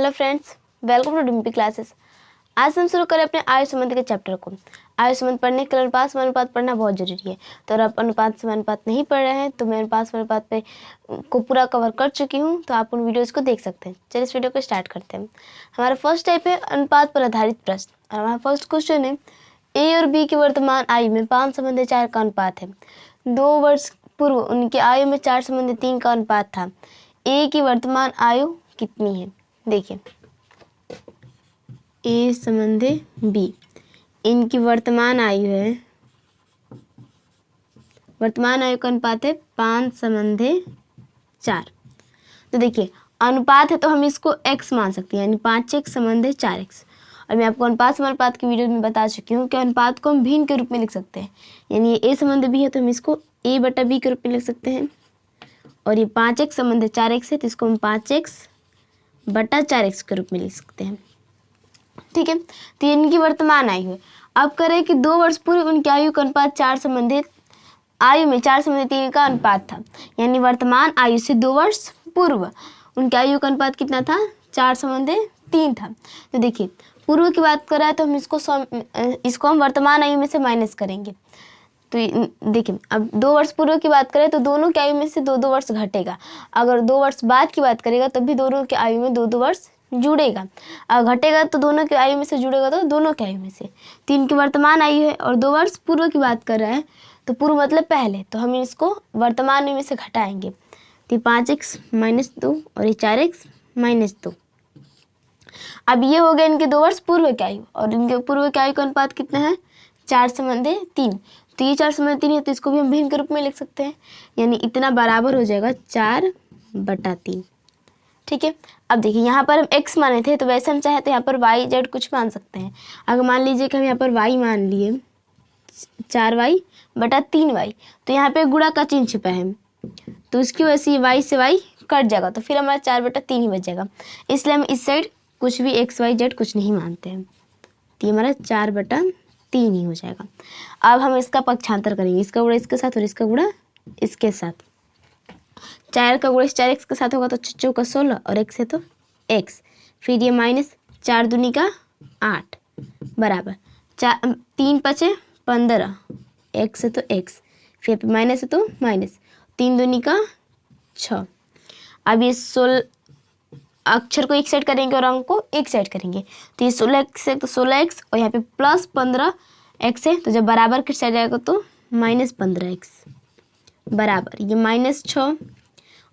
Hello friends, welcome to Dimpy classes. आज हम शुरू करें अपने आयु संबंध के चैप्टर को। आयु संबंध पढ़ने के लिए अनुपात समानुपात पढ़ना बहुत जरूरी है। तो अगर आप अनुपात समानुपात नहीं पढ़ रहे हैं तो मैं अनुपात समानुपात पे को पूरा कवर कर चुकी हूँ, तो आप उन वीडियोज़ को देख सकते हैं। चलिए इस वीडियो को स्टार्ट करते हैं। हमारा फर्स्ट टाइप है अनुपात पर आधारित प्रश्न। और हमारा फर्स्ट क्वेश्चन है, ए और बी की वर्तमान आयु में 5:4 का अनुपात है। 2 वर्ष पूर्व उनकी आयु में 4:3 का अनुपात था। ए की वर्तमान आयु कितनी है? देखिए, ए संबंधे बी, इनकी वर्तमान आयु है, वर्तमान आयु का अनुपात है 5:4। तो देखिए, अनुपात है तो हम इसको x मान सकते हैं, यानी 5x/4x। और मैं आपको अनुपात समानुपात की वीडियो में बता चुकी हूँ कि अनुपात को हम भिन्न के रूप में लिख सकते हैं। यानी ये a संबंध b है तो हम इसको a/b के रूप में लिख सकते हैं, और ये 5x/4x है तो इसको हम 5x/4x के रूप में लिख सकते हैं। ठीक है, तो इनकी वर्तमान आयु है। अब करें कि 2 वर्ष पूर्व उनकी आयु का अनुपात 4:3 का अनुपात था। यानी वर्तमान आयु से 2 वर्ष पूर्व उनकी आयु का अनुपात कितना था? 4:3 था। तो देखिए, पूर्व की बात कर रहा है तो हम इसको हम वर्तमान आयु में से माइनस करेंगे। तो देखिए, अब 2 वर्ष पूर्व की बात करें तो दोनों की आयु में से 2-2 वर्ष घटेगा। अगर 2 वर्ष बाद की बात करेगा तब भी दोनों की आयु में 2-2 वर्ष जुड़ेगा। अगर घटेगा तो दोनों की आयु में से जुड़ेगा तो दोनों की आयु में से। 3 की वर्तमान आयु है और 2 वर्ष पूर्व की बात कर रहा है, तो पूर्व मतलब पहले, तो हम इसको वर्तमान आयु में से घटाएंगे। तो 5x-2 और ये 4x-2। अब ये हो गया इनके 2 वर्ष पूर्व की आयु, और इनके पूर्व की आयु का अनुपात कितना है? 4:3। तो ये 4:3 है तो इसको भी हम भिन्न के रूप में लिख सकते हैं, यानी इतना बराबर हो जाएगा 4/3। ठीक है, अब देखिए, यहाँ पर हम x माने थे तो वैसे हम चाहे तो यहाँ पर y z कुछ मान सकते हैं। अगर मान लीजिए कि हम यहाँ पर y मान लिए 4y/3y, तो यहाँ पे गुणा का चिन्ह छिपा है तो उसकी वजह से y से y कट जाएगा, तो फिर हमारा 4/3 ही बच जाएगा। इसलिए हम इस साइड कुछ भी x y z कुछ नहीं मानते हैं, तो ये हमारा 4/3 ही हो जाएगा। अब हम इसका पक्षांतर करेंगे, इसका गुणा इसके साथ और इसका गुणा इसके साथ। 4 का गुणा 4x के साथ होगा तो 4 × 16 और x है तो x। फिर ये -4×8 बराबर 3×5 = 15, x है तो x। फिर माइनस है तो माइनस 3×2 = 6। अब ये 16 अक्षर को एक साइड करेंगे और अंक को एक साइड करेंगे, तो ये 16x है तो 16x, और यहाँ पे +15x है तो जब बराबर के साइड जाएगा तो -15x बराबर ये -6,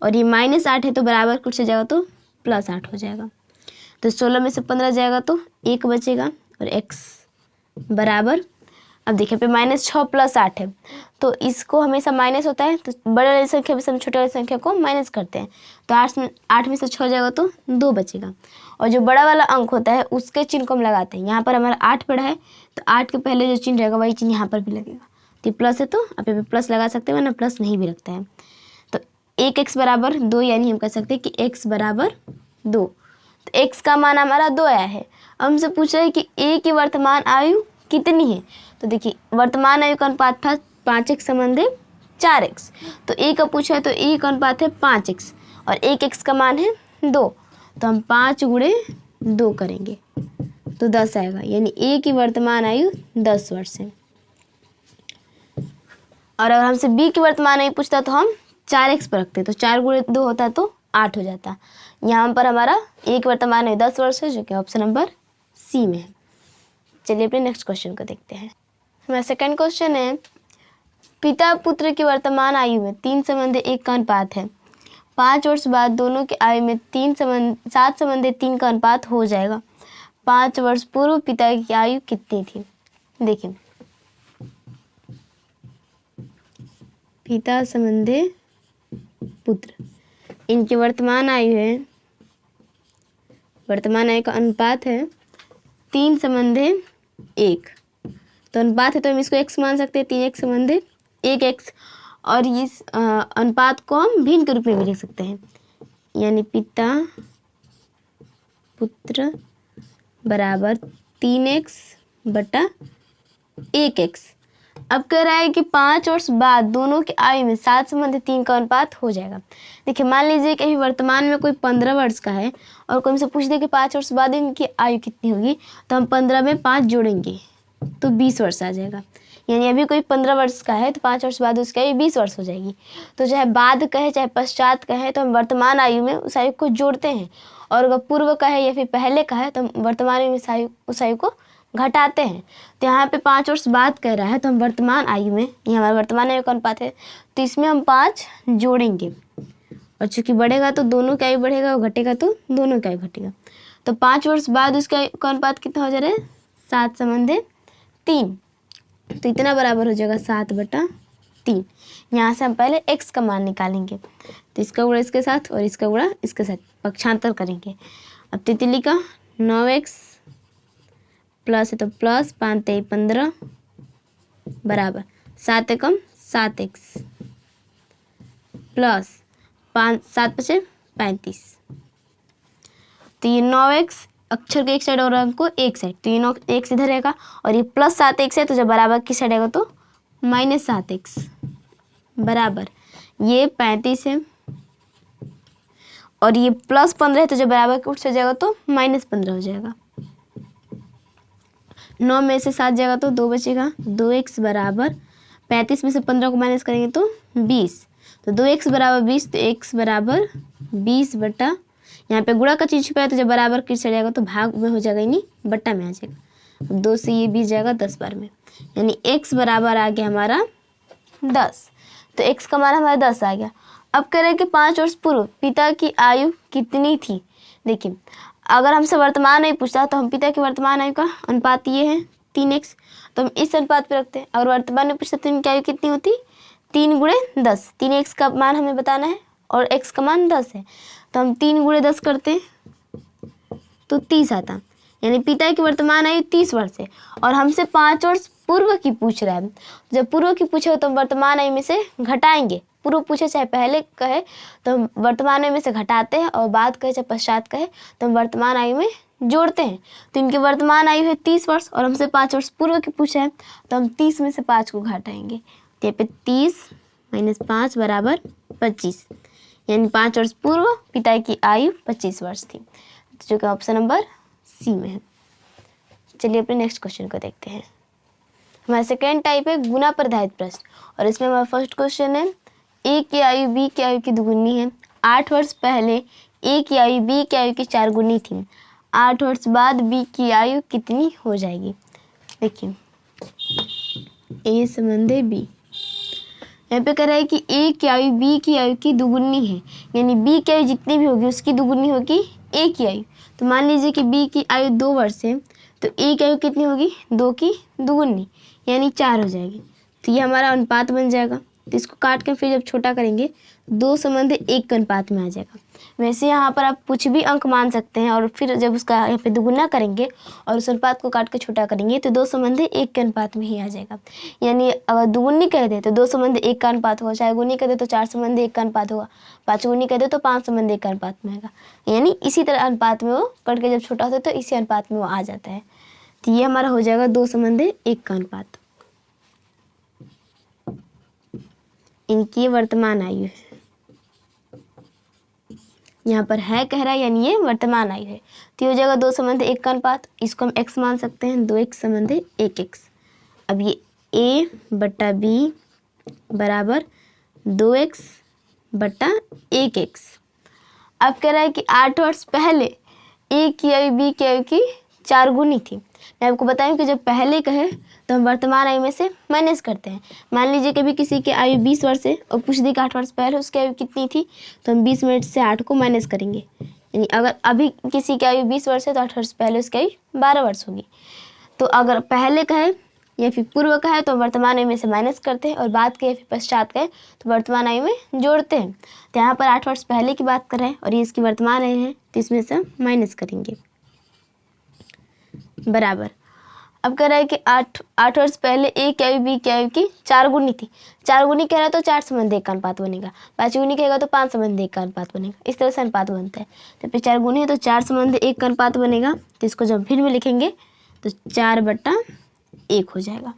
और ये -8 है तो बराबर कुछ से जाएगा तो +8 हो जाएगा। तो 16 में से 15 जाएगा तो 1 बचेगा, और x बराबर, अब देखिए पे -6 + 8 है तो इसको हमेशा माइनस होता है, तो बड़े वाली संख्या में से हम छोटे वाली संख्या को माइनस करते हैं। तो 8 में से 6 जाएगा तो 2 बचेगा, और जो बड़ा वाला अंक होता है उसके चिन्ह को हम लगाते हैं। यहाँ पर हमारा 8 पड़ा है तो 8 के पहले जो चिन्ह रहेगा वही चिन्ह यहाँ पर भी लगेगा। तो प्लस है तो आप यहाँ पे प्लस लगा सकते हैं, वरना प्लस नहीं भी लगता है। तो 1x = 2, यानी हम कह सकते हैं कि x = 2। तो x का मान हमारा 2 आया है। हमसे पूछ रहा है कि a की वर्तमान आयु कितनी है। तो देखिए, वर्तमान आयु का अनुपात था 5x/4x, तो a का पूछा है तो a का अनुपात है 5x, और 1x का मान है 2, तो हम 5 × 2 करेंगे तो 10 आएगा, यानी a की वर्तमान आयु 10 वर्ष है। और अगर हमसे b की वर्तमान आयु पूछता तो हम 4x पर रखते, तो 4 × 2 होता तो 8 हो जाता। यहाँ पर हमारा a की वर्तमान आयु 10 वर्ष है, जो कि ऑप्शन नंबर सी में है। चलिए अपने नेक्स्ट क्वेश्चन को देखते हैं। हमारा सेकंड क्वेश्चन है, पिता पुत्र की वर्तमान आयु में 3:1 का अनुपात है। 5 वर्ष बाद दोनों की आयु में 7:3 का अनुपात हो जाएगा। 5 वर्ष पूर्व पिता की आयु कितनी थी? देखिए, पिता संबंधे पुत्र, इनकी वर्तमान आयु है, वर्तमान आयु का अनुपात है 3:1। तो अनुपात है तो हम इसको x मान सकते हैं, 3x/1x, और इस अनुपात को हम भिन्न के रूप में भी लिख सकते हैं, यानी पिता पुत्र बराबर 3x/1x। अब कह रहा है कि 5 वर्ष बाद दोनों की आयु में 7:3 का अनुपात हो जाएगा। देखिए मान लीजिए कि अभी वर्तमान में कोई 15 वर्ष का है और कोई हमसे पूछ दे कि 5 वर्ष बाद इनकी आयु कितनी होगी, तो हम 15 में 5 जोड़ेंगे तो 20 वर्ष आ जाएगा। यानी अभी कोई 15 वर्ष का है तो 5 वर्ष बाद उसकी आयु 20 वर्ष हो जाएगी। तो चाहे बाद कहे चाहे पश्चात कहे तो हम वर्तमान आयु में उस आयु को जोड़ते हैं, और अगर पूर्व का है या फिर पहले का है तो हम वर्तमान आयु में उस आयु को घटाते हैं। तो यहाँ पे 5 वर्ष बाद कह रहा है तो हम वर्तमान आयु में, ये हमारा वर्तमान आयु का अनुपात है, तो इसमें हम 5 जोड़ेंगे, और चूँकि बढ़ेगा तो दोनों की आयु बढ़ेगा और घटेगा तो दोनों की आयु घटेगा। तो 5 वर्ष बाद उसका अनुपात कितना हो जा रहा है, 7:3। तो इतना बराबर हो जाएगा 7/3। यहाँ से हम पहले x का मान निकालेंगे, तो इसका गुणा इसके साथ और इसका गुणा इसके साथ पक्षांतर करेंगे। अब तितली का 9x प्लस है तो प्लस 5 × 15 बराबर 7 × 7x प्लस 7 × 35। तो ये 9x अक्षर के एक साइड और अंक को एक साइड, तो ये 9x इधर रहेगा और ये प्लस 7x है, तो जब बराबर की साइड आएगा तो -7x बराबर ये 35 है, और ये प्लस 15 है, तो जब बराबर की उठ से जाएगा तो -15 हो जाएगा। 9 में से 7 जाएगा तो 2 बचेगा, 2x बराबर 35 में से 15 को माइनस करेंगे तो 20, तो 2x बराबर 20, तो x बराबर 20 बटा, यहाँ पे गुणा का चीज छुपा है तो जब बराबर की चढ़ जाएगा तो भाग में हो जाएगा, यानी बट्टा में आ जाएगा। अब 2 से ये 20 जाएगा 10 बार में, यानी x बराबर आ गया हमारा 10। तो x का मान हमारा 10 आ गया। अब कह रहे हैं कि 5 वर्ष पूर्व पिता की आयु कितनी थी। देखिए अगर हमसे वर्तमान आयु पूछता तो हम पिता की वर्तमान आयु का अनुपात ये है 3x, तो हम इस अनुपात पे रखते हैं। अगर वर्तमान में पूछता तो इनकी आयु कितनी होती, 3 × 10। 3x का मान हमें बताना है और x का मान 10 है, तो हम 3 × 10 करते तो 30 आता, यानी पिता की वर्तमान आयु 30 वर्ष है और हमसे 5 वर्ष पूर्व की पूछ रहा है। जब पूर्व की पूछे तो हम वर्तमान आयु में से घटाएंगे, पूर्व पूछे चाहे पहले कहे तो हम वर्तमान आयु में से घटाते हैं, और बाद कहे चाहे पश्चात कहे तो हम वर्तमान आयु में जोड़ते हैं। तो इनकी वर्तमान आयु है 30 वर्ष और हमसे 5 वर्ष पूर्व की पूछा है, तो हम 30 में से 5 को घटाएंगे, तो यहाँ पे 30 - 5 बराबर 25, यानी 5 वर्ष पूर्व पिता की आयु 25 वर्ष थी, जो कि ऑप्शन नंबर सी में है। चलिए अपने नेक्स्ट क्वेश्चन को देखते हैं। हमारा सेकेंड टाइप है गुना पर आधारित प्रश्न, और इसमें हमारा फर्स्ट क्वेश्चन है ए की आयु बी की आयु की दुगुनी है। 8 वर्ष पहले ए की आयु बी की आयु की 4 गुनी थी। 8 वर्ष बाद बी की आयु कितनी हो जाएगी। देखिए ए संबंधी बी, यहाँ पे कह रहा है कि ए की आयु बी की आयु की दुगुनी है, यानी बी की आयु जितनी भी होगी उसकी दुगुनी होगी ए की आयु। तो मान लीजिए कि बी की आयु 2 वर्ष है, तो ए की आयु कितनी होगी, 2 की दुगुनी, यानी 4 हो जाएगी। तो ये हमारा अनुपात बन जाएगा। तो इसको काट कर फिर जब छोटा करेंगे 2 संबंध 1 के अनुपात में आ जाएगा। वैसे यहाँ पर आप कुछ भी अंक मान सकते हैं, और फिर जब उसका यहाँ पे दुगुना करेंगे और उस अनुपात को काट कर छोटा करेंगे तो 2 संबंध 1 के अनुपात में ही आ जाएगा। यानी अगर दुगुनी कह दे तो 2 संबंध 1 का अनुपात होगा, चाहे गुनी कह दे तो 4 संबंध 1 का अनुपात होगा, 5 गुनी कह दे तो 5 संबंध 1 का अनुपात में आएगा। यानी इसी तरह अनुपात में वो कट के जब छोटा होता है तो इसी अनुपात में वो आ जाता है। तो ये हमारा हो जाएगा 2 संबंध 1 का अनुपात। इनकी वर्तमान आयु है, यहाँ पर है कह रहा है, यानी ये वर्तमान आयु है। तो ये हो जाएगा 2 संबंध 1 का अनुपात, इसको हम x मान सकते हैं, 2x संबंध 1x। अब ये a बटा b बराबर 2x बटा 1x। अब कह रहा है कि 8 वर्ष पहले a की आयु b की आयु की 4 गुनी थी। मैं आपको बताऊं कि जब पहले कहे तो हम वर्तमान आयु में से माइनस करते हैं। मान लीजिए कभी किसी की आयु 20 वर्ष है और पूछ दी कि 8 वर्ष पहले उसकी आयु कितनी थी, तो हम 20 मिनट से 8 को माइनस करेंगे। यानी अगर अभी किसी की आयु 20 वर्ष है तो 8 वर्ष पहले उसकी आयु 12 वर्ष होगी। तो अगर पहले कहे या फिर पूर्व कहे तो वर्तमान आयु में से माइनस करते हैं, और बाद के या फिर पश्चात कहे तो वर्तमान आयु में जोड़ते हैं। तो यहाँ पर 8 वर्ष पहले की बात कर रहे हैं और ये इसकी वर्तमान आयु है, तो इसमें से माइनस करेंगे बराबर। अब कह रहा है कि 8 वर्ष पहले ए की आयु बी की आयु की 4 गुनी थी। 4 गुनी कह रहा है तो 4 संबंध 1 का अनुपात बनेगा, 5 गुनी कहेगा तो 5 संबंध 1 का अनुपात बनेगा। इस तरह से अनुपात बनता है। तो फिर 4 गुनी है तो 4 संबंध 1 का अनुपात बनेगा। तो इसको जब फिर में लिखेंगे तो 4/1 हो जाएगा।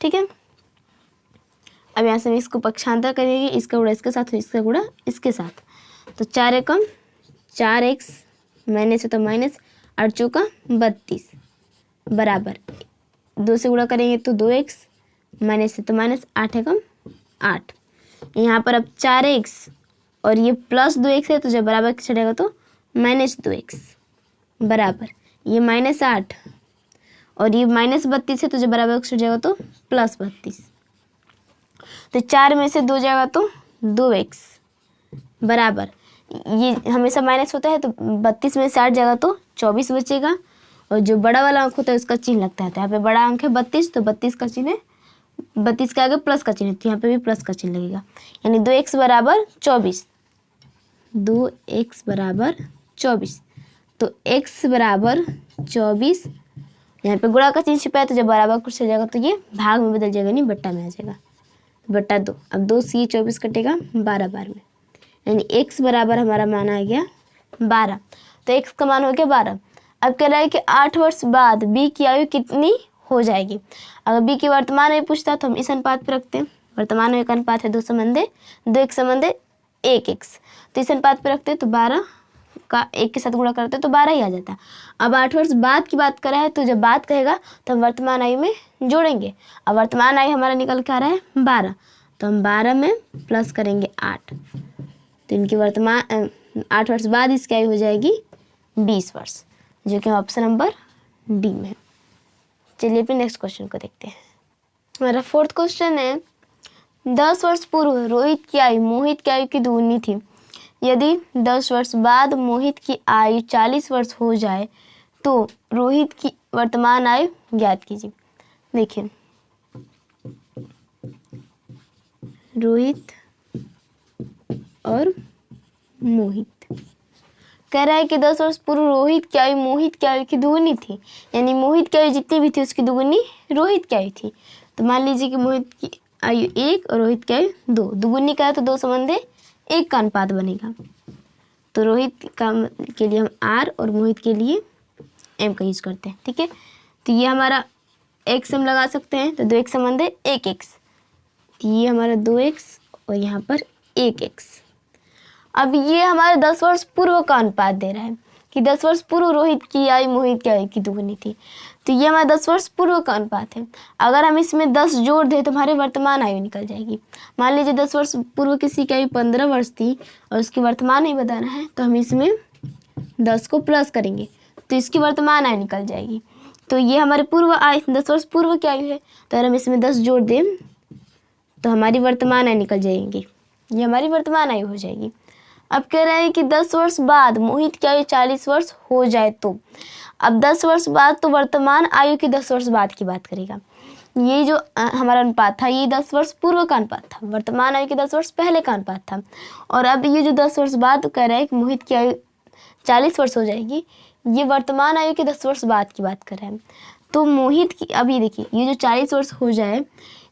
ठीक है, अब यहाँ से हम इसको पक्षांतर करेंगे, इसका गुणा इसके साथ, इसका गुणा इसके साथ, तो 4 एकम 4x, माइनस है तो माइनस, 8 चौका 32 बराबर 2 से गुणा करेंगे तो 2x, माइनस है तो माइनस, 8 एकम 8। यहाँ पर अब 4x और ये प्लस 2x है, तो जब बराबर चढ़ेगा तो माइनस 2x बराबर ये माइनस 8 और ये माइनस 32 है, तो जब बराबर चढ़ जाएगा तो प्लस 32। तो 4 में से 2 जाएगा तो 2x बराबर, ये हमेशा माइनस होता है तो 32 में से 8 जाएगा तो 24 बचेगा, और जो बड़ा वाला अंक होता है उसका चिन्ह लगता है। तो यहाँ पे बड़ा अंक है 32, तो 32 का चिन्ह है, 32 के आगे प्लस का चिन्ह है, तो यहाँ पे भी प्लस का चिन्ह लगेगा, यानी 2x बराबर 24, 2x बराबर 24। तो x बराबर 24, यहाँ पे गुणा का चिन्ह छिपा है, तो जब बराबर कुछ हो जाएगा तो ये भाग में बदल जाएगा, नहीं बट्टा में आ जाएगा, बट्टा 2। अब 2 से 24 कटेगा 12 बार में, यानी x बराबर हमारा मान आ गया 12। तो x का मान हो गया 12। अब कह रहा है कि 8 वर्ष बाद b की आयु कितनी हो जाएगी। अगर b की वर्तमान आयु पूछता तो हम इस अनुपात पर रखते हैं, वर्तमान आयु का अनुपात है 2 संबंधे 2 1 संबंधे 1x, तो इस अनुपात पर रखते हैं, तो 12 का 1 के साथ गुणा करते हैं तो 12 ही आ जाता है। अब 8 वर्ष बाद की बात कर रहा है, तो जब बात कहेगा तो हम वर्तमान आयु में जोड़ेंगे। अब वर्तमान आयु हमारा निकल के आ रहा है 12, तो हम 12 में प्लस करेंगे 8, तो इनकी वर्तमान 8 वर्ष बाद इसकी आयु हो जाएगी 20 वर्ष, जो कि ऑप्शन नंबर डी में है। चलिए फिर नेक्स्ट क्वेश्चन को देखते हैं। हमारा 4th क्वेश्चन है, 10 वर्ष पूर्व रोहित की आयु मोहित की आयु की दुगुनी थी। यदि 10 वर्ष बाद मोहित की आयु 40 वर्ष हो जाए तो रोहित की वर्तमान आयु ज्ञात कीजिए। देखिए, रोहित और मोहित कह रहा है कि 10 वर्ष पूर्व रोहित की आयु मोहित की आयु की दुगुनी थी, यानी मोहित की आयु जितनी भी थी उसकी दुगुनी रोहित की आयु थी। तो मान लीजिए कि मोहित की आयु 1 और रोहित की आयु 2, दुगुनी का है तो 2 संबंधे 1 का अनुपात बनेगा। तो रोहित का के लिए हम r और मोहित के लिए m का यूज करते हैं, ठीक है। तो ये हमारा x हम लगा सकते हैं, तो 2x संबंधे 1x, तो ये हमारा 2x और यहाँ पर 1x। अब ये हमारे 10 वर्ष पूर्व का अनुपात दे रहा है कि 10 वर्ष पूर्व रोहित की आयु मोहित की आयु की दुगुनी थी, तो ये हमारा 10 वर्ष पूर्व का अनुपात है। अगर हम इसमें 10 जोड़ दें तो हमारे वर्तमान आयु निकल जाएगी। मान लीजिए 10 वर्ष पूर्व किसी की आयु 15 वर्ष थी और उसकी वर्तमान आयु बताना है, तो हम इसमें 10 को प्लस करेंगे तो इसकी वर्तमान आयु निकल जाएगी। तो ये हमारे पूर्व आयु 10 वर्ष पूर्व की आयु है, तो अगर हम इसमें 10 जोड़ दें तो हमारी वर्तमान आयु निकल जाएंगी, ये हमारी वर्तमान आयु हो जाएगी। अब कह रहा है कि 10 वर्ष बाद मोहित की आयु 40 वर्ष हो जाए तो, अब 10 वर्ष बाद तो वर्तमान आयु की 10 वर्ष बाद की बात करेगा। ये जो हमारा अनुपात था ये 10 वर्ष पूर्व का अनुपात था, वर्तमान आयु के 10 वर्ष पहले का अनुपात था। और अब ये जो 10 वर्ष बाद कह रहा है कि मोहित की आयु 40 वर्ष हो जाएगी, ये वर्तमान आयु के 10 वर्ष बाद की बात कर रहा है। तो मोहित की, अब ये देखिए, ये जो 40 वर्ष हो जाए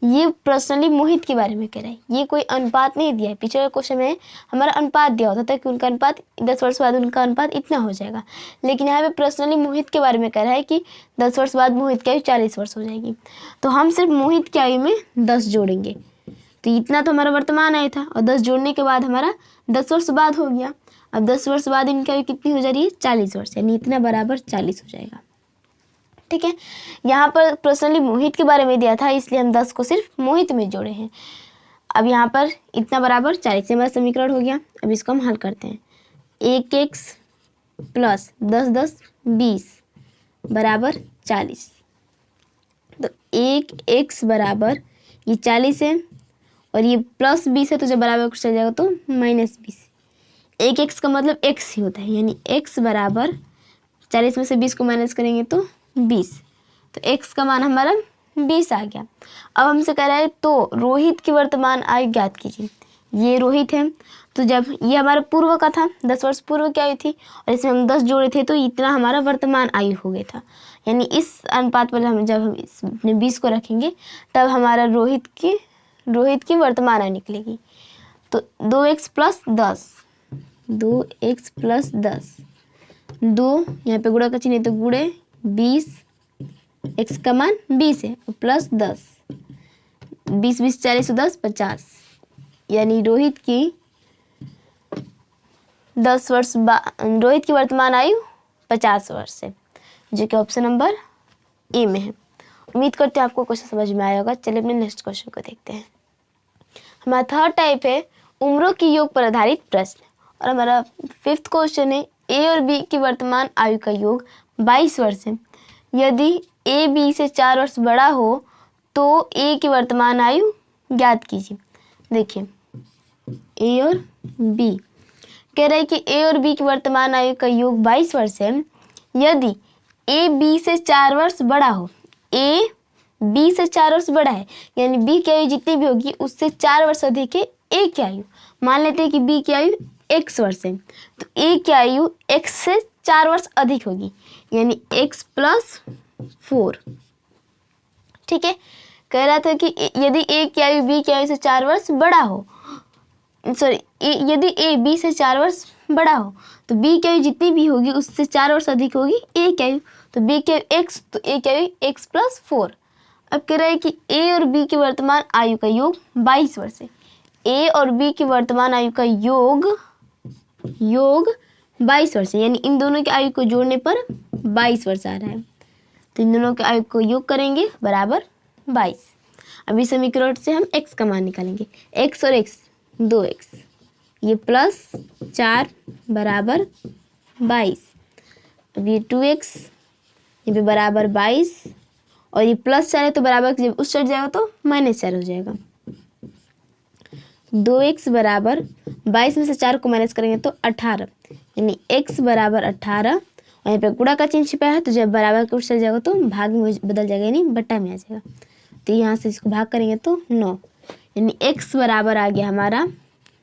ये पर्सनली मोहित के बारे में कह रहा है, ये कोई अनुपात नहीं दिया है। पिछले क्वेश्चन में हमारा अनुपात दिया होता था कि उनका अनुपात 10 वर्ष बाद उनका अनुपात इतना हो जाएगा, लेकिन यहाँ पे पर्सनली मोहित के बारे में कह रहा है कि 10 वर्ष बाद मोहित की आयु 40 वर्ष हो जाएगी। तो हम सिर्फ मोहित की आयु में 10 जोड़ेंगे, तो इतना तो हमारा वर्तमान आयु था, और 10 जोड़ने के बाद हमारा 10 वर्ष बाद हो गया। अब 10 वर्ष बाद इनकी आयु कितनी हो जा रही है, 40 वर्ष, यानी इतना बराबर 40 हो जाएगा, ठीक है। यहाँ पर पर्सनली मोहित के बारे में दिया था, इसलिए हम 10 को सिर्फ मोहित में जोड़े हैं। अब यहाँ पर इतना बराबर 40 से हमारा समीकरण हो गया। अब इसको हम हल करते हैं। 1x प्लस 10 10 20 बराबर 40। तो 1x बराबर ये 40 है और ये प्लस 20 है, तो जब बराबर कुछ चल जाएगा तो माइनस 20। 1x का मतलब x ही होता है, यानी x बराबर 40 में से 20 को माइनस करेंगे तो 20, तो x का मान हमारा 20 आ गया। अब हमसे कह रहा है तो रोहित की वर्तमान आयु ज्ञात कीजिए। ये रोहित है, तो जब ये हमारा पूर्व का था, 10 वर्ष पूर्व की आयु थी और इसमें हम 10 जोड़े थे, तो इतना हमारा वर्तमान आयु हो गया था। यानी इस अनुपात पर हम जब हम इसमें 20 को रखेंगे तब हमारा रोहित की वर्तमान आयु निकलेगी। तो 2x प्लस 10, 2x प्लस 10, 2 यहाँ पे गुणा का चिन्ह है तो गुणे 20, x का मान 20 है, प्लस 10, 20 20 40 10 50, यानी रोहित की रोहित की वर्तमान आयु 50 वर्ष है, जो कि ऑप्शन नंबर ए में है। उम्मीद करते हैं आपको क्वेश्चन समझ में आया होगा। चलिए अपने नेक्स्ट क्वेश्चन को देखते हैं। हमारा थर्ड टाइप है उम्रों की योग पर आधारित प्रश्न, और हमारा फिफ्थ क्वेश्चन है ए और बी की वर्तमान आयु का योग 22 वर्ष है। यदि ए बी से 4 वर्ष बड़ा हो तो ए की वर्तमान आयु ज्ञात कीजिए। देखिए ए और बी कह रहे हैं कि ए और बी की वर्तमान आयु का योग 22 वर्ष है। यदि ए बी से 4 वर्ष बड़ा हो, ए बी से 4 वर्ष बड़ा है, यानी बी की आयु जितनी भी होगी उससे 4 वर्ष अधिक है ए की आयु। मान लेते हैं कि बी की आयु x वर्ष है, तो ए की आयु x से 4 वर्ष अधिक होगी, यानी x + 4। ठीक है, कह रहा था कि यदि ए की आयु बी की आयु से 4 वर्ष बड़ा हो, यदि ए बी से 4 वर्ष बड़ा हो तो बी की आयु जितनी भी होगी उससे 4 वर्ष अधिक होगी ए की आयु, तो बी की आयु x, तो ए की आयु x + 4। अब कह रहा है कि ए और बी की वर्तमान आयु का योग 22 वर्ष है। ए और बी की वर्तमान आयु का योग 22 वर्ष है, यानी इन दोनों की आयु को जोड़ने पर 22 वर्ष आ रहा है। तो इन दोनों के आयु को योग करेंगे बराबर 22। अभी समीकरण से हम x का मान निकालेंगे। x और x 2x, ये +4 बराबर 22। अब ये 2x ये भी बराबर 22, और ये +4 है तो बराबर जब उस साइड जाएगा तो -4 हो जाएगा। 2x बराबर 22 में से 4 को माइनस करेंगे तो 18, यानी x बराबर 18। और यहाँ पे गुणा का चिन्ह छिपा है, तो जब बराबर के उस साइड जाएगा तो भाग में बदल जाएगा, यानी बट्टा में आ जाएगा। तो यहाँ से इसको भाग करेंगे तो 9, यानी x बराबर आ गया हमारा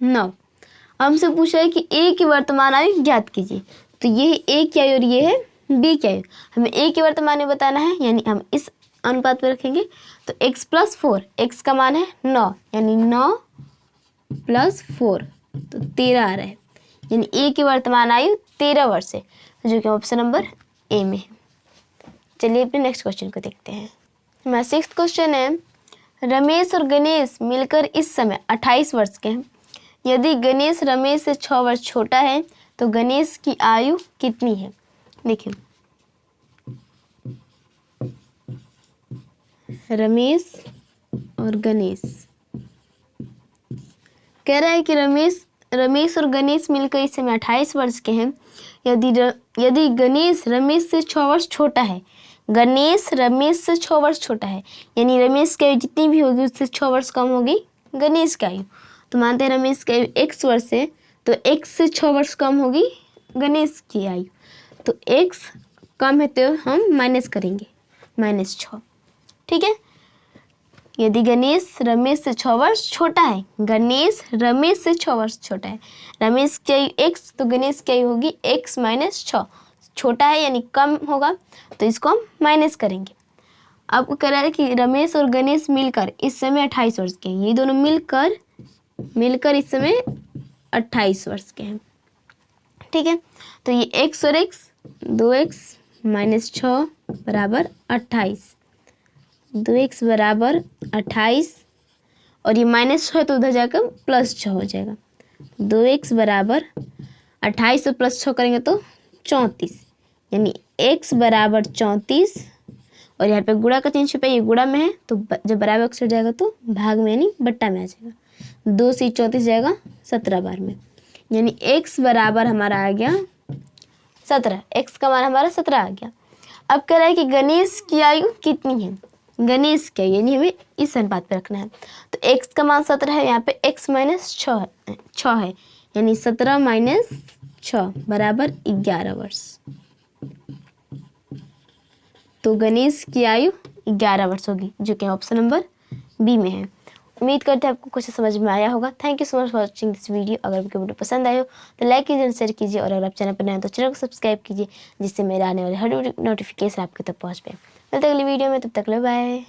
9। अब हमसे पूछा है कि a की वर्तमान आयु ज्ञात कीजिए। तो ये है a की आयु और ये है b की आयु। हमें a की वर्तमान आयु बताना है, यानी हम इस अनुपात पर रखेंगे। तो x + 4, x का मान है 9, यानी 9 + 4 तो 13 आ रहा है, यानी a की वर्तमान आयु 13 वर्ष है, जो कि ऑप्शन नंबर ए में है। चलिए अपने नेक्स्ट क्वेश्चन को देखते हैं। हमारा सिक्स्थ क्वेश्चन है रमेश और गणेश मिलकर इस समय 28 वर्ष के हैं। यदि गणेश रमेश से 6 वर्ष छोटा है तो गणेश की आयु कितनी है। देखिए रमेश और गणेश कह रहा है कि रमेश और गणेश मिलकर इस समय 28 वर्ष के हैं। यदि गणेश रमेश से 6 वर्ष छोटा है, गणेश रमेश से 6 वर्ष छोटा है, यानी रमेश की आयु जितनी भी होगी उससे 6 वर्ष कम होगी गणेश की आयु। तो मानते हैं रमेश की आयु x वर्ष है, तो x से 6 वर्ष कम होगी गणेश की आयु। तो x कम है तो हम माइनस करेंगे, -6। ठीक है, यदि गणेश रमेश से 6 वर्ष छोटा है, गणेश रमेश से 6 वर्ष छोटा है, रमेश की आयु x, तो गणेश की आयु होगी x - 6। छोटा है यानी कम होगा, तो इसको हम माइनस करेंगे। अब कह रहा है कि रमेश और गणेश मिलकर इस समय 28 वर्ष के हैं। ये दोनों मिलकर इस समय 28 वर्ष के हैं। ठीक है, तो ये x और x 2x - 6 बराबर 28, 2x बराबर 28, और ये -6 है तो उधर जाकर +6 हो जाएगा। 2x बराबर 28 और +6 करेंगे तो 34, यानी x बराबर 34। और यहाँ पे गुणा का चिन्ह छुपा है, ये गुणा में है तो जब बराबर अक्षर जाएगा तो भाग में यानी बट्टा में आ जाएगा। 2 से 34 जाएगा 17 बार में, यानी x बराबर हमारा आ गया 17। x का मान हमारा 17 आ गया। अब कह रहा है कि गणेश की आयु कितनी है। गणेश की आयु यानी हमें इस अनुपात पर रखना है। तो x का मान 17 है, यहाँ पे x - 6 है, यानी 17 - 6 बराबर 11 वर्ष। तो गणेश की आयु 11 वर्ष होगी, जो कि ऑप्शन नंबर बी में है। उम्मीद करते हैं आपको क्वेश्चन समझ में आया होगा। Thank you so much for watching this video. अगर आपको वीडियो पसंद आए हो तो लाइक कीजिए और शेयर कीजिए, और अगर आप चैनल पर नए हैं तो चैनल को सब्सक्राइब कीजिए, जिससे मेरे आने वाले हर नोटिफिकेशन आपके तक पहुँच पाए। मिलते हैं अगली वीडियो में, तब तक ले बाय।